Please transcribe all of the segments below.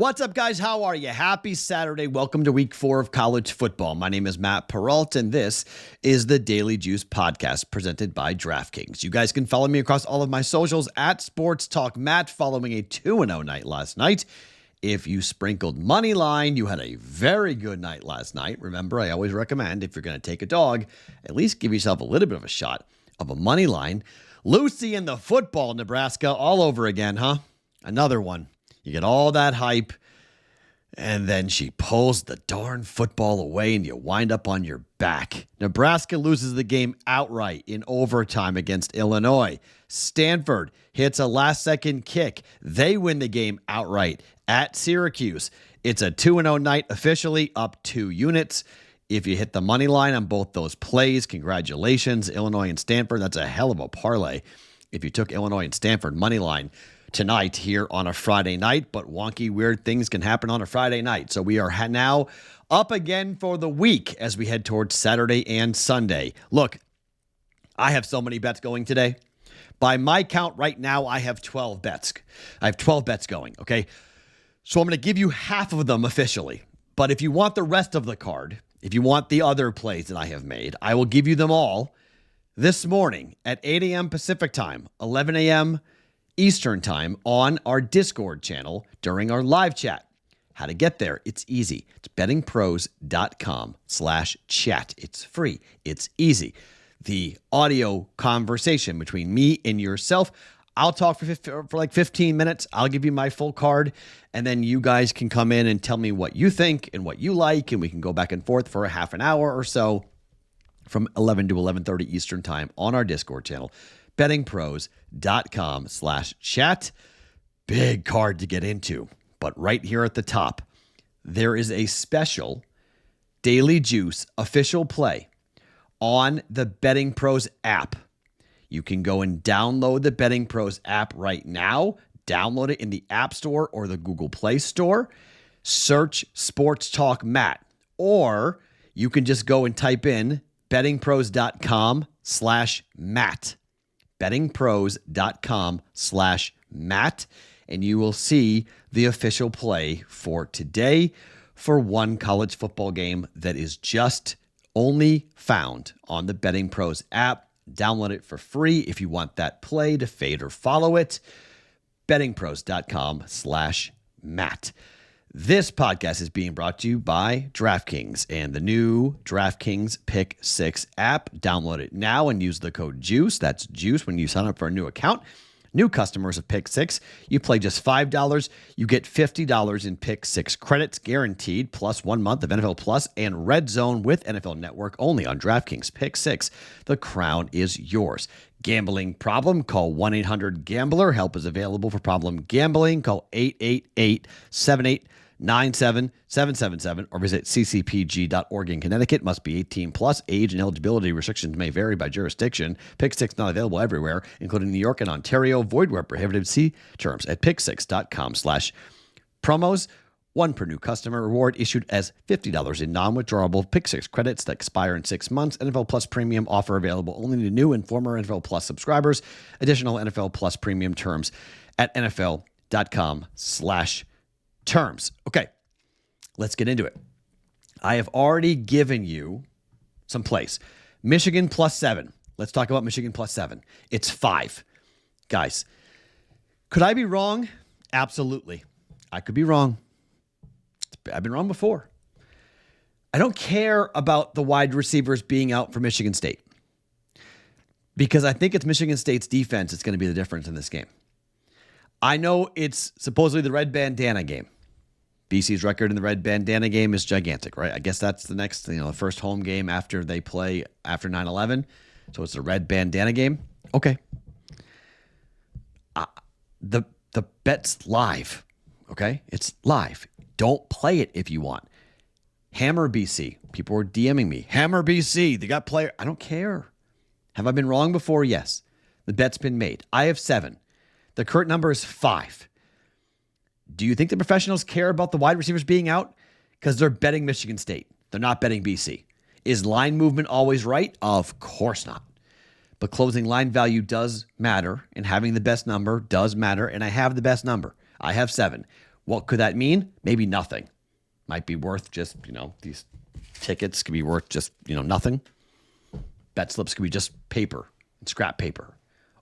What's up, guys? How are you? Happy Saturday. Welcome to week 4 of college football. My name is Matt Peralt, and this is the Daily Juice podcast presented by DraftKings. You guys can follow me across all of my socials at Sports Talk Matt, following a 2-0 night last night. If you sprinkled money line, you had a very good night last night. Remember, I always recommend if you're going to take a dog, at least give yourself a little bit of a shot of a money line. Lucy in the football, Nebraska, all over again, huh? Another one. You get all that hype, and then she pulls the darn football away, and you wind up on your back. Nebraska loses the game outright in overtime against Illinois. Stanford hits a last-second kick. They win the game outright at Syracuse. It's a 2-0 night officially, up 2 units. If you hit the money line on both those plays, congratulations. Illinois and Stanford, that's a hell of a parlay. If you took Illinois and Stanford money line tonight here on a Friday night, but wonky, weird things can happen on a Friday night. So we are now up again for the week as we head towards Saturday and Sunday. Look, I have so many bets going today. By my count right now, I have 12 bets. I have 12 bets going, okay? So I'm going to give you half of them officially. But if you want the rest of the card, if you want the other plays that I have made, I will give you them all this morning at 8 a.m. Pacific time, 11 a.m. Eastern time on our Discord channel during our live chat. How to get there? It's easy. It's bettingpros.com/chat. It's free. It's easy. The audio conversation between me and yourself. I'll talk for like 15 minutes. I'll give you my full card, and then you guys can come in and tell me what you think and what you like, and we can go back and forth for a half an hour or so from 11 to 11:30 Eastern time on our Discord channel. bettingpros.com/chat. Big card to get into. But right here at the top, there is a special Daily Juice official play on the Betting Pros app. You can go and download the Betting Pros app right now. Download it in the App Store or the Google Play Store. Search Sports Talk Matt. Or you can just go and type in bettingpros.com/Matt. bettingpros.com/Matt, and you will see the official play for today for one college football game that is just only found on the Betting Pros app. Download it for free if you want that play to fade or follow it. bettingpros.com/Matt. This podcast is being brought to you by DraftKings and the new DraftKings Pick 6 app. Download it now and use the code JUICE. That's JUICE when you sign up for a new account. New customers of Pick 6, you play just $5. You get $50 in Pick 6 credits guaranteed, plus 1 month of NFL Plus and Red Zone with NFL Network only on DraftKings Pick 6. The crown is yours. Gambling problem? Call 1-800-GAMBLER. Help is available for problem gambling. Call 888-78-97-777 or visit ccpg.org in Connecticut. Must be 18 plus. Age and eligibility restrictions may vary by jurisdiction. Pick 6 not available everywhere, including New York and Ontario. Void where prohibited. See terms at pick6.com/promos. 1 per new customer. Reward issued as $50 in non-withdrawable Pick 6 credits that expire in 6 months. NFL Plus premium offer available only to new and former NFL Plus subscribers. Additional NFL Plus premium terms at NFL.com/terms. Okay, let's get into it. I have already given you some plays. Michigan +7. Let's talk about Michigan +7. It's 5. Guys, could I be wrong? Absolutely. I could be wrong. I've been wrong before. I don't care about the wide receivers being out for Michigan State because I think it's Michigan State's defense that's going to be the difference in this game. I know it's supposedly the red bandana game. BC's record in the red bandana game is gigantic, right? I guess that's the next, the first home game after they play after 9/11. So it's the red bandana game. Okay. The bet's live. Okay. It's live. Don't play it if you want. Hammer BC. People were DMing me. Hammer BC. They got player. I don't care. Have I been wrong before? Yes. The bet's been made. I have 7. The current number is 5. Do you think the professionals care about the wide receivers being out? Because they're betting Michigan State. They're not betting BC. Is line movement always right? Of course not. But closing line value does matter, and having the best number does matter, and I have the best number. I have 7. What could that mean? Maybe nothing. Might be worth just, these tickets could be worth just, nothing. Bet slips could be just paper, scrap paper,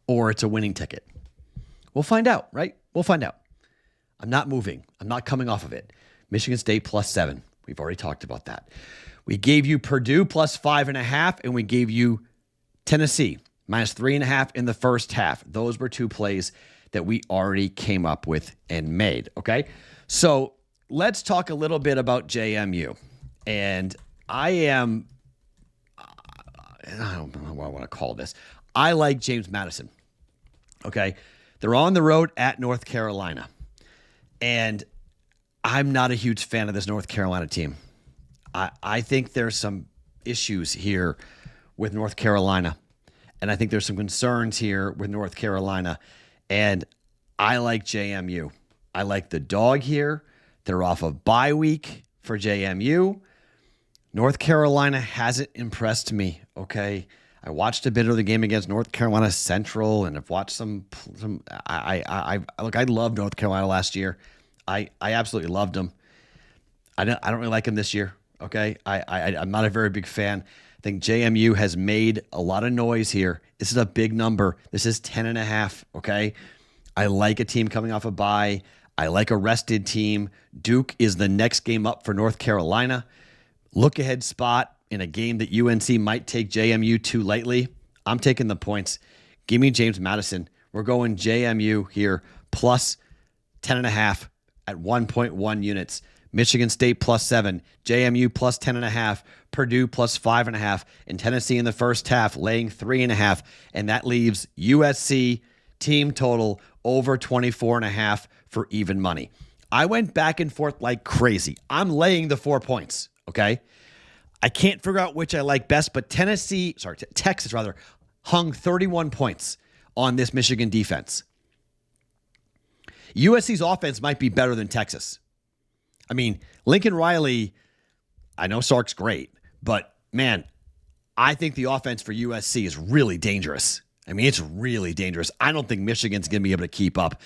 or it's a winning ticket. We'll find out, right? We'll find out. I'm not moving. I'm not coming off of it. Michigan State +7. We've already talked about that. We gave you Purdue +5.5, and we gave you Tennessee -3.5 in the first half. Those were two plays that we already came up with and made, okay? So let's talk a little bit about JMU. And I don't know what I want to call this. I like James Madison, okay? They're on the road at North Carolina. And I'm not a huge fan of this North Carolina team. I think there's some issues here with North Carolina. And I think there's some concerns here with North Carolina. And I like JMU. I like the dog here. They're off of bye week for JMU. North Carolina hasn't impressed me, okay? I watched a bit of the game against North Carolina Central, and I've watched some. I loved North Carolina last year. I absolutely loved them. I don't really like them this year, okay? I'm not a very big fan. I think JMU has made a lot of noise here. This is a big number. This is 10.5, okay? I like a team coming off a bye. I like a rested team. Duke is the next game up for North Carolina. Look ahead spot in a game that UNC might take JMU too lightly. I'm taking the points. Give me James Madison. We're going JMU here plus 10.5 at 1.1 units. Michigan State +7, JMU plus 10.5, Purdue plus 5.5, and Tennessee in the first half laying 3.5. And that leaves USC team total over 24.5 for even money. I went back and forth like crazy. I'm laying the 4 points, okay? I can't figure out which I like best, but Texas hung 31 points on this Michigan defense. USC's offense might be better than Texas. I mean, Lincoln Riley, I know Sark's great, but man, I think the offense for USC is really dangerous. I mean, it's really dangerous. I don't think Michigan's going to be able to keep up.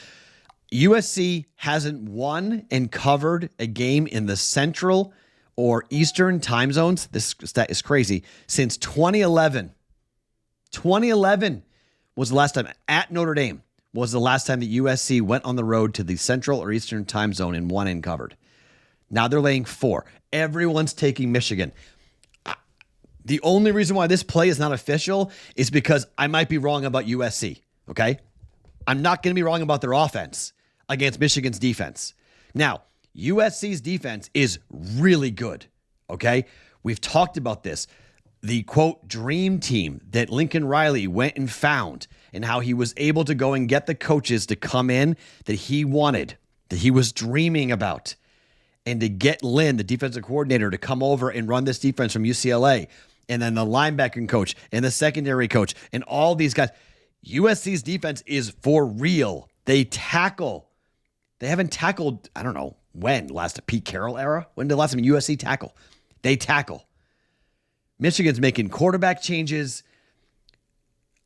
USC hasn't won and covered a game in the Central or Eastern time zones. This stat is crazy. Since 2011. 2011 was the last time at Notre Dame was the last time that USC went on the road to the Central or Eastern time zone and won and covered. Now they're laying 4. Everyone's taking Michigan. The only reason why this play is not official is because I might be wrong about USC, okay? I'm not going to be wrong about their offense against Michigan's defense. Now, USC's defense is really good, okay? We've talked about this. The, quote, dream team that Lincoln Riley went and found and how he was able to go and get the coaches to come in that he wanted, that he was dreaming about, and to get Lynn, the defensive coordinator, to come over and run this defense from UCLA, and then the linebacking coach and the secondary coach and all these guys. USC's defense is for real. They tackle. They haven't tackled, I don't know, when? Last Pete Carroll era? When did the last time USC tackle? They tackle. Michigan's making quarterback changes.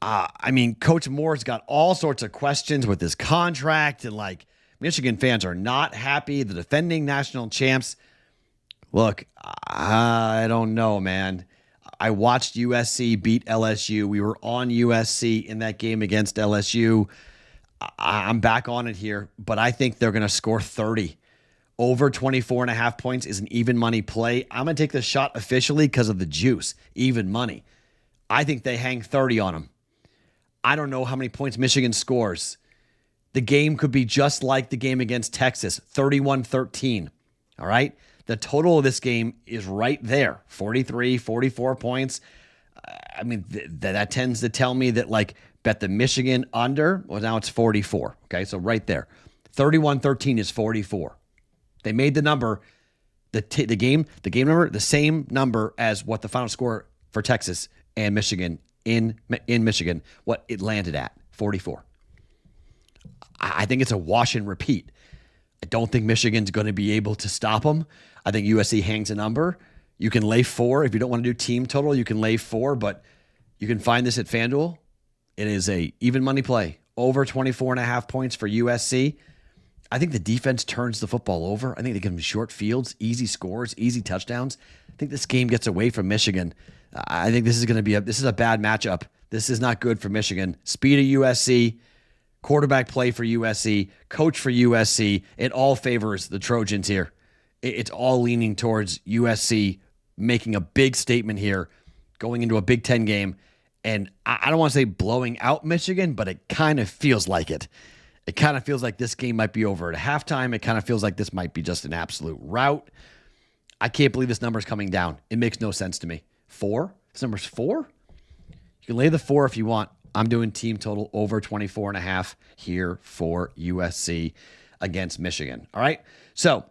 Coach Moore's got all sorts of questions with his contract, and Michigan fans are not happy. The defending national champs. Look, I don't know, man. I watched USC beat LSU. We were on USC in that game against LSU. I'm back on it here, but I think they're going to score 30. Over 24.5 points is an even money play. I'm going to take the shot officially because of the juice. Even money. I think they hang 30 on them. I don't know how many points Michigan scores. The game could be just like the game against Texas, 31-13. All right? The total of this game is right there, 43, 44 points. That tends to tell me that, bet the Michigan under. Well, now it's 44. Okay, so right there. 31-13 is 44. They made the number, the game number, the same number as what the final score for Texas and Michigan in Michigan, what it landed at, 44. I think it's a wash and repeat. I don't think Michigan's going to be able to stop them. I think USC hangs a number. You can lay 4. If you don't want to do team total, you can lay 4, but you can find this at FanDuel. It is a even money play. Over 24.5 points for USC. I think the defense turns the football over. I think they give them short fields, easy scores, easy touchdowns. I think this game gets away from Michigan. I think this is going to be this is a bad matchup. This is not good for Michigan. Speed of USC, quarterback play for USC, coach for USC. It all favors the Trojans here. It's all leaning towards USC making a big statement here, going into a Big Ten game. And I don't want to say blowing out Michigan, but it kind of feels like it. It kind of feels like this game might be over at halftime. It kind of feels like this might be just an absolute rout. I can't believe this number is coming down. It makes no sense to me. 4? This number's 4? You can lay the 4 if you want. I'm doing team total over 24.5 here for USC against Michigan. All right. So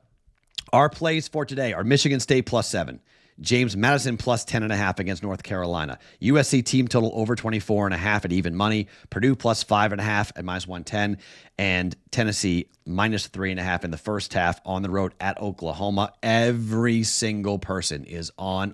our plays for today are Michigan State +7. James Madison +10.5 against North Carolina. USC team total over 24.5 at even money. Purdue +5.5 at -110. And Tennessee -3.5 in the first half on the road at Oklahoma. Every single person is on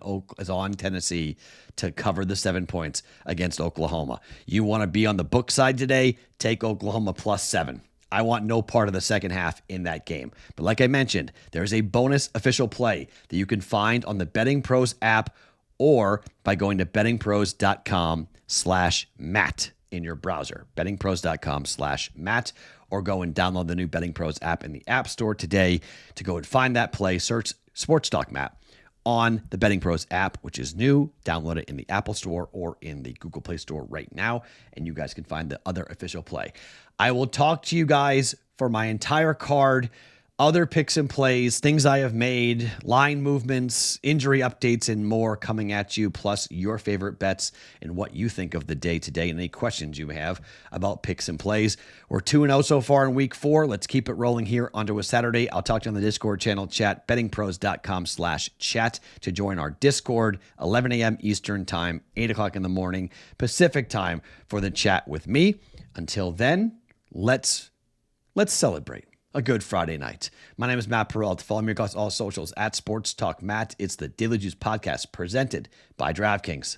Tennessee to cover the 7 points against Oklahoma. You want to be on the book side today? Take Oklahoma +7. I want no part of the second half in that game. But like I mentioned, there's a bonus official play that you can find on the BettingPros app or by going to bettingpros.com/Matt in your browser. bettingpros.com/Matt, or go and download the new BettingPros app in the App Store today to go and find that play. Search Sports Talk Matt on the BettingPros app, which is new. Download it in the Apple Store or in the Google Play Store right now, and you guys can find the other official play. I will talk to you guys for my entire card, other picks and plays, things I have made, line movements, injury updates, and more coming at you, plus your favorite bets and what you think of the day today and any questions you have about picks and plays. We're 2-0 so far in week 4. Let's keep it rolling here onto a Saturday. I'll talk to you on the Discord channel chat, bettingpros.com/chat to join our Discord, 11 a.m. Eastern time, 8 o'clock in the morning, Pacific time for the chat with me. Until then, let's celebrate a good Friday night. My name is Matt Peralta. Follow me across all socials at Sports Talk Matt. It's the Daily Juice Podcast presented by DraftKings.